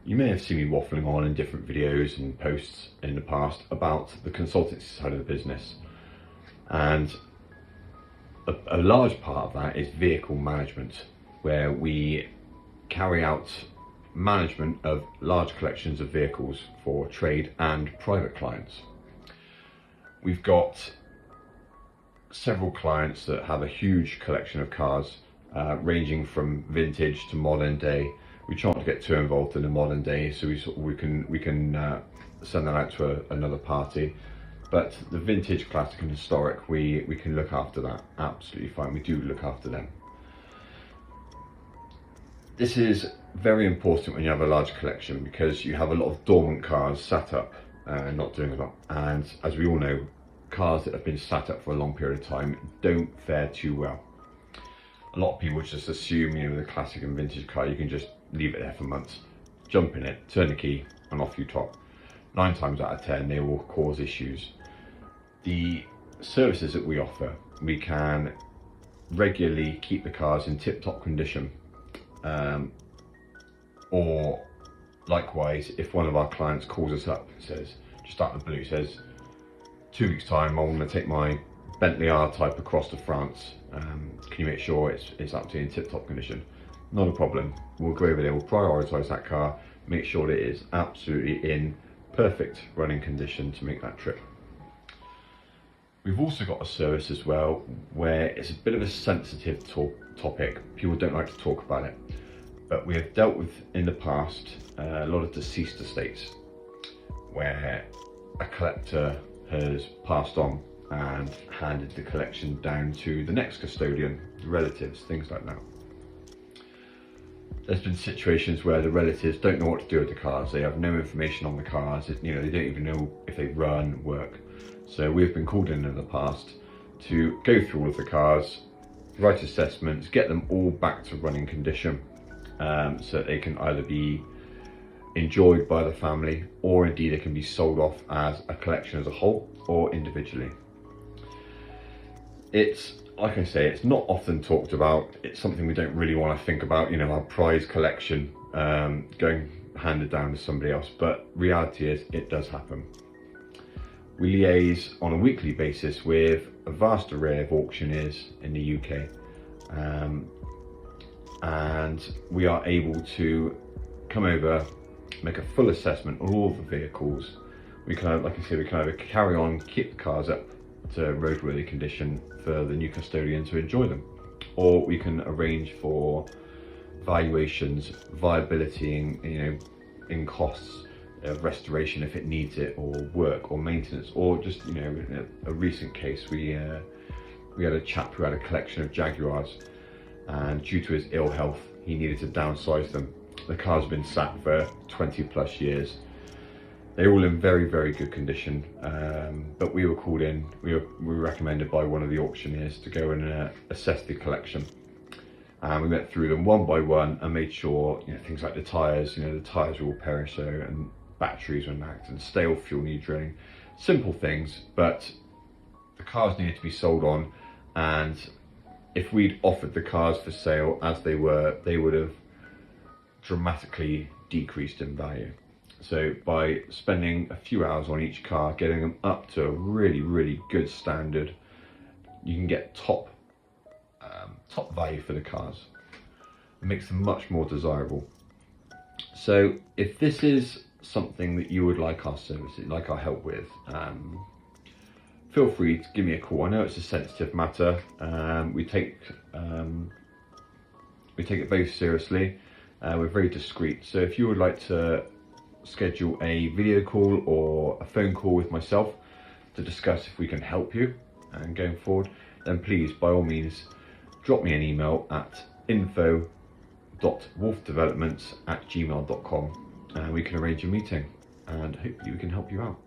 You may have seen me waffling on in different videos and posts in the past about the consultancy side of the business, and a large part of that is vehicle management, where we carry out management of large collections of vehicles for trade and private clients. We've got several clients that have a huge collection of cars, ranging from vintage to modern day. We try not to get too involved in the modern day, so we can send that out to another party. But the vintage, classic and historic, we can look after that absolutely fine. We do look after them. This is very important when you have a large collection, because you have a lot of dormant cars sat up, not doing a lot. And as we all know, cars that have been sat up for a long period of time don't fare too well. A lot of people just assume, with a classic and vintage car, you can just leave it there for months, jump in it, turn the key, and off you top. 9 times out of 10, they will cause issues. The services that we offer, we can regularly keep the cars in tip-top condition, or likewise, if one of our clients calls us up and says, just out of the blue, says, 2 weeks time, I want to take my Bentley R-Type across to France, can you make sure it's absolutely in tip-top condition? Not a problem. We'll go over there, we'll prioritise that car, make sure that it is absolutely in perfect running condition to make that trip. We've also got a service as well where it's a bit of a sensitive topic. People don't like to talk about it, but we have dealt with in the past a lot of deceased estates where a collector has passed on and handed the collection down to the next custodian, relatives, things like that. There's been situations where the relatives don't know what to do with the cars. They have no information on the cars. They don't even know if they run, work. So we've been called in the past to go through all of the cars, write assessments, get them all back to running condition, so that they can either be enjoyed by the family, or indeed they can be sold off as a collection as a whole or individually. It's, like I say, it's not often talked about. It's something we don't really want to think about, our prize collection going handed down to somebody else, but reality is it does happen. We liaise on a weekly basis with a vast array of auctioneers in the UK, and we are able to come over, make a full assessment of all of the vehicles. We can, like I say, we can either carry on, keep the cars up to roadworthy condition for the new custodian to enjoy them, or we can arrange for valuations, viability in costs of restoration if it needs it, or work or maintenance, or just in a recent case we had a chap who had a collection of Jaguars, and due to his ill health he needed to downsize them. The cars have been sat for 20 plus years. They're all in very, very good condition, but we were called in, we were recommended by one of the auctioneers to go and assess the collection. And we went through them one by one and made sure, things like the tyres, the tyres were all perished, and batteries were knacked, and stale fuel needed drilling. Simple things, but the cars needed to be sold on, and if we'd offered the cars for sale as they were, they would have dramatically decreased in value. So by spending a few hours on each car, getting them up to a really, really good standard, you can get top value for the cars. It makes them much more desirable. So if this is something that you would like our services, like our help with, feel free to give me a call. I know it's a sensitive matter. We take it very seriously. We're very discreet. So if you would like to schedule a video call or a phone call with myself to discuss if we can help you and going forward, then please, by all means, drop me an email at info.wolfdevelopments@gmail.com, and we can arrange a meeting, and hopefully we can help you out.